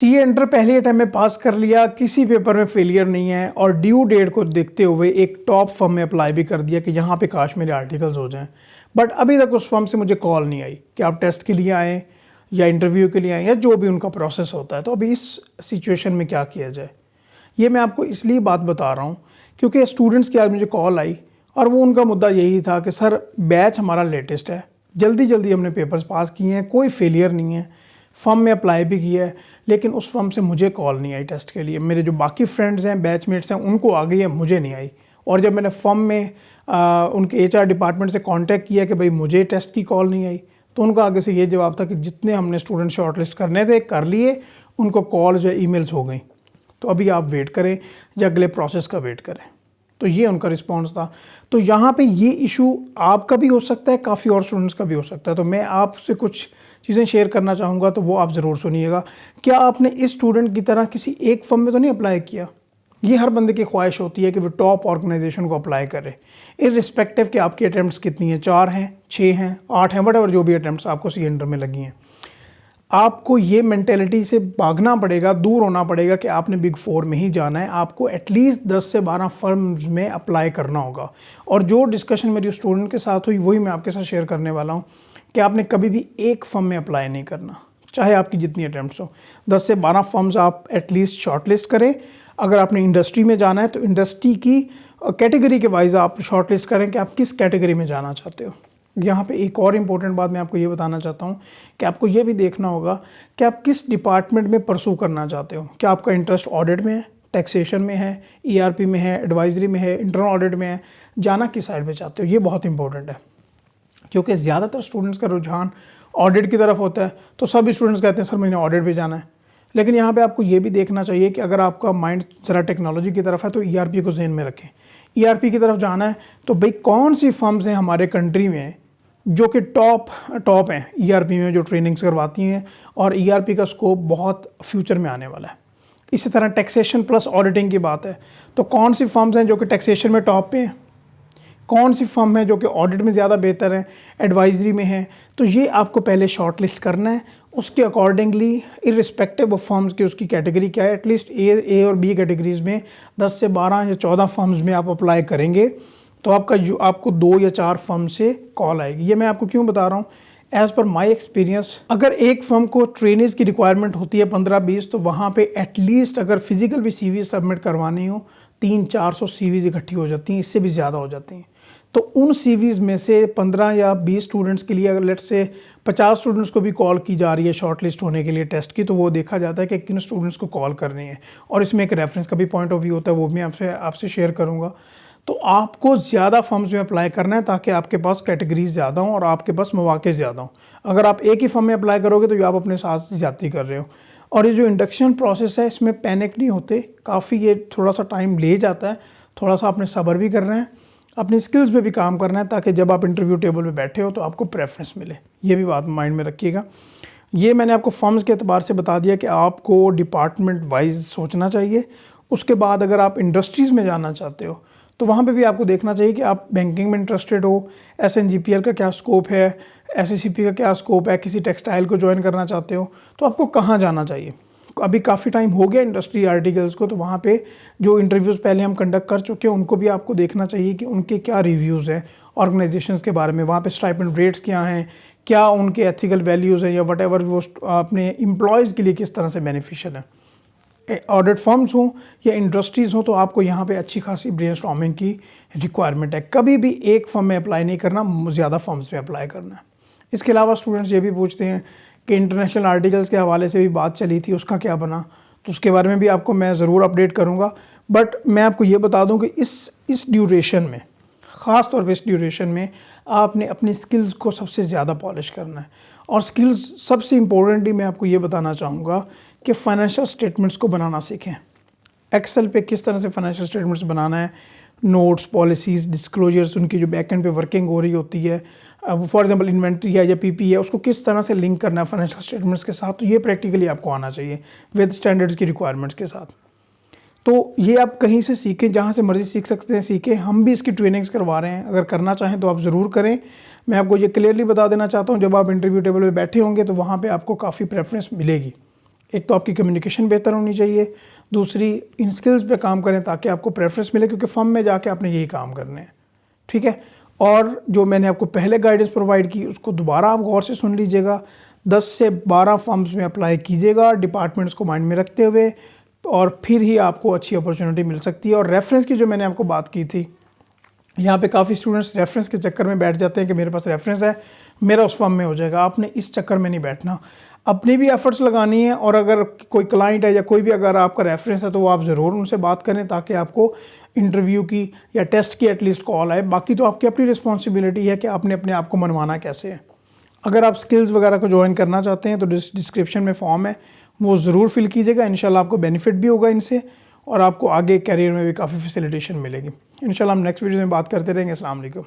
CA inter पहले attempt में पास कर लिया, किसी पेपर में फेलियर नहीं है और ड्यू डेट को देखते हुए एक टॉप फर्म में अप्लाई भी कर दिया कि यहाँ पे काश मेरे आर्टिकल्स हो जाएं। बट अभी तक उस फर्म से मुझे कॉल नहीं आई कि आप टेस्ट के लिए आएँ या इंटरव्यू के लिए आएँ या जो भी उनका प्रोसेस होता है। तो अभी इस सिचुएशन में क्या किया जाए, ये मैं आपको इसलिए बात बता रहा हूँ क्योंकि स्टूडेंट्स की आज मुझे कॉल आई और वो उनका मुद्दा यही था कि सर बैच हमारा लेटेस्ट है, जल्दी जल्दी हमने पेपर्स पास किए हैं, कोई फेलियर नहीं है, फर्म में अप्लाई भी किया है, लेकिन उस फर्म से मुझे कॉल नहीं आई टेस्ट के लिए। मेरे जो बाकी फ्रेंड्स हैं, बैचमेट्स हैं, उनको आ गई है, मुझे नहीं आई। और जब मैंने फर्म में उनके एचआर डिपार्टमेंट से कांटेक्ट किया कि भाई मुझे टेस्ट की कॉल नहीं आई, तो उनका आगे से ये जवाब था कि जितने हमने स्टूडेंट शॉर्टलिस्ट करने थे कर लिए, उनको कॉल्स या ईमेल्स हो गई, तो अभी आप वेट करें या अगले प्रोसेस का वेट करें। तो ये उनका रिस्पॉन्स था। तो यहाँ पे ये इशू आपका भी हो सकता है, काफ़ी और स्टूडेंट्स का भी हो सकता है। तो मैं आपसे कुछ चीज़ें शेयर करना चाहूँगा, तो वो आप ज़रूर सुनिएगा। क्या आपने इस स्टूडेंट की तरह किसी एक फर्म में तो नहीं अप्लाई किया? ये हर बंदे की ख्वाहिश होती है कि वो टॉप ऑर्गेनाइजेशन को अप्लाई करे, इर्रिस्पेक्टिव कि आपकी अटैम्प्ट्स कितनी हैं, 4 हैं, 6 हैं, 8 हैं, वटएवर जो भी अटैम्प्ट्स आपको सी इंटर में लगी हैं। आपको ये मेंटेलिटी से भागना पड़ेगा, दूर होना पड़ेगा कि आपने बिग 4 में ही जाना है। आपको एटलीस्ट 10 से 12 फर्म्स में अप्लाई करना होगा। और जो डिस्कशन मेरी स्टूडेंट के साथ हुई वही मैं आपके साथ शेयर करने वाला हूँ कि आपने कभी भी एक फर्म में अप्लाई नहीं करना, चाहे आपकी जितनी अटैम्प्ट्स हो। 10 से 12 फर्म्स आप एटलीस्ट शॉर्टलिस्ट करें। अगर आपने इंडस्ट्री में जाना है तो इंडस्ट्री की कैटेगरी के वाइज आप शॉर्टलिस्ट करें कि आप किस कैटेगरी में जाना चाहते हो। यहाँ पे एक और इम्पोर्टेंट बात मैं आपको ये बताना चाहता हूँ कि आपको ये भी देखना होगा कि आप किस डिपार्टमेंट में परसू करना चाहते हो। क्या आपका इंटरेस्ट ऑडिट में है, टैक्सेशन में है, ईआरपी में है, एडवाइजरी में है, इंटरनल ऑडिट में है, जाना किस साइड पे चाहते हो। ये बहुत इंपॉर्टेंट है क्योंकि ज़्यादातर स्टूडेंट्स का रुझान ऑडिट की तरफ होता है। तो सभी स्टूडेंट्स कहते हैं सर मैंने ऑडिट पे जाना है। लेकिन यहाँ पे आपको ये भी देखना चाहिए कि अगर आपका माइंड ज़रा टेक्नोलॉजी की तरफ है तो ईआरपी को ज़हन में रखें। ईआरपी की तरफ जाना है तो भाई कौन सी फर्म्स हैं हमारे कंट्री में जो कि टॉप हैं ईआरपी में, जो ट्रेनिंग्स करवाती हैं और ईआरपी का स्कोप बहुत फ्यूचर में आने वाला है। इसी तरह टैक्सेशन प्लस ऑडिटिंग की बात है तो कौन सी फर्म्स हैं जो कि टैक्सेशन में टॉप पे हैं, कौन सी फर्म है जो कि ऑडिट में ज़्यादा बेहतर है, एडवाइजरी में है। तो ये आपको पहले शॉर्टलिस्ट करना है। उसके अकॉर्डिंगली इर्रिस्पेक्टिव ऑफ फर्म्स की उसकी कैटेगरी क्या है, एटलीस्ट ए और बी कैटेगरीज में 10 से 12 या 14 फर्म्स में आप अप्लाई करेंगे तो आपको 2 या 4 फर्म से कॉल आएगी। ये मैं आपको क्यों बता रहा हूँ, एज़ पर माई एक्सपीरियंस अगर एक फर्म को ट्रेनिंग्स की रिक्वायरमेंट होती है 15-20, तो वहाँ पे एटलीस्ट अगर फिजिकल भी सीवी सबमिट करवानी हो 300-400 सीवीज इकट्ठी हो जाती हैं, इससे भी ज़्यादा हो जाती हैं। तो उन सीवीज़ में से 15 या 20 स्टूडेंट्स के लिए अगर लेट्स से 50 स्टूडेंट्स को भी कॉल की जा रही है शॉर्टलिस्ट होने के लिए टेस्ट की, तो वो देखा जाता है कि किन स्टूडेंट्स को कॉल करनी है। और इसमें एक रेफरेंस का भी पॉइंट ऑफ व्यू होता है, वो भी आपसे शेयर करूँगा। तो आपको ज़्यादा फर्म्स में अप्लाई करना है ताकि आपके पास कैटेगरीज ज़्यादा हों और आपके पास मौके ज़्यादा हों। अगर आप एक ही फर्म में अप्लाई करोगे तो ये आप अपने साथ ज़्यादती कर रहे हो। और ये जो इंडक्शन प्रोसेस है इसमें पैनिक नहीं होते, काफ़ी ये थोड़ा सा टाइम ले जाता है। थोड़ा सा आपने सब्र भी करना है, अपनी स्किल्स पे भी काम करना है ताकि जब आप इंटरव्यू टेबल पे बैठे हो तो आपको प्रेफरेंस मिले। ये भी बात माइंड में रखिएगा। ये मैंने आपको फर्म्स के अतबार से बता दिया कि आपको डिपार्टमेंट वाइज सोचना चाहिए। उसके बाद अगर आप इंडस्ट्रीज़ में जाना चाहते हो तो वहाँ पे भी आपको देखना चाहिए कि आप बैंकिंग में इंटरेस्टेड हो, एसएनजीपीएल का क्या स्कोप है, एसएससीपी का क्या स्कोप है, किसी टेक्सटाइल को ज्वाइन करना चाहते हो तो आपको कहाँ जाना चाहिए। अभी काफ़ी टाइम हो गया इंडस्ट्री आर्टिकल्स को, तो वहाँ पे जो इंटरव्यूज़ पहले हम कंडक्ट कर चुके हैं उनको भी आपको देखना चाहिए कि उनके क्या रिव्यूज़ हैं ऑर्गेनाइजेशंस के बारे में, वहाँ पे स्टाइपेंड रेट्स क्या हैं, क्या उनके एथिकल वैल्यूज़ हैं या वटेवर वो अपने एम्प्लॉयज़ के लिए किस तरह से बेनिफिशियल है। ऑडिट फर्म्स हों या इंडस्ट्रीज़ हों तो आपको यहाँ पे अच्छी खासी ब्रेनस्टॉर्मिंग की रिक्वायरमेंट है। कभी भी एक फर्म में अप्लाई नहीं करना, ज़्यादा फर्म्स में अप्लाई करना है। इसके अलावा स्टूडेंट्स ये भी पूछते हैं कि इंटरनेशनल आर्टिकल्स के हवाले से भी बात चली थी, उसका क्या बना, तो उसके बारे में भी आपको मैं ज़रूर अपडेट करूँगा। बट मैं आपको ये बता दूँ कि इस ड्यूरेशन में, ख़ास तौर पे इस ड्यूरेशन में आपने अपनी स्किल्स को सबसे ज़्यादा पॉलिश करना है। और स्किल्स सबसे इम्पोर्टेंटली मैं आपको ये बताना चाहूँगा कि फ़ाइनेंशियल स्टेटमेंट्स को बनाना सीखें। एक्सेल पे किस तरह से फाइनेंशियल स्टेटमेंट्स बनाना है, नोट्स, पॉलिसीज़, डिस्क्लोजर्स, उनकी जो बैक एंड पे वर्किंग हो रही होती है, फॉर एग्जांपल इन्वेंट्री है या पीपी है, उसको किस तरह से लिंक करना है फाइनेंशियल स्टेटमेंट्स के साथ, तो ये प्रैक्टिकली आपको आना चाहिए विद स्टैंडर्ड्स की रिक्वायरमेंट्स के साथ। तो ये आप कहीं से सीखें, जहाँ से मर्ज़ी सीख सकते हैं सीखें। हम भी इसकी ट्रेनिंग्स करवा रहे हैं, अगर करना चाहें तो आप ज़रूर करें। मैं आपको ये क्लियरली बता देना चाहता हूँ, जब आप इंटरव्यू टेबल पे बैठे होंगे तो वहाँ पे आपको काफ़ी प्रेफरेंस मिलेगी। एक तो आपकी कम्युनिकेशन बेहतर होनी चाहिए, दूसरी इन स्किल्स पे काम करें ताकि आपको प्रेफरेंस मिले, क्योंकि फर्म में जाके आपने यही काम करने हैं, ठीक है। और जो मैंने आपको पहले गाइडेंस प्रोवाइड की उसको दोबारा आप गौर से सुन लीजिएगा, 10 से 12 फर्म्स में अप्लाई कीजिएगा डिपार्टमेंट्स को माइंड में रखते हुए, और फिर ही आपको अच्छी अपॉर्चुनिटी मिल सकती है। और रेफरेंस की जो मैंने आपको बात की थी, यहाँ पे काफ़ी स्टूडेंट्स रेफरेंस के चक्कर में बैठ जाते हैं कि मेरे पास रेफरेंस है, मेरा उस फर्म में हो जाएगा। आपने इस चक्कर में नहीं बैठना, अपनी भी एफर्ट्स लगानी है। और अगर कोई क्लाइंट है या कोई भी अगर आपका रेफरेंस है तो वो आप ज़रूर उनसे बात करें ताकि आपको इंटरव्यू की या टेस्ट की एटलीस्ट कॉल आए। बाकी तो आपकी अपनी रिस्पॉन्सिबिलिटी है कि आपने अपने आप को मनवाना कैसे है। अगर आप स्किल्स वगैरह को ज्वाइन करना चाहते हैं तो डिस्क्रिप्शन में फॉर्म है, वो ज़रूर फिल कीजिएगा। इंशाल्लाह आपको बेनिफिट भी होगा इनसे, और आपको आगे करियर में भी काफ़ी फैसिलिटेशन मिलेगी। इंशाल्लाह हम नेक्स्ट वीडियो में बात करते रहेंगे। अस्सलाम वालेकुम।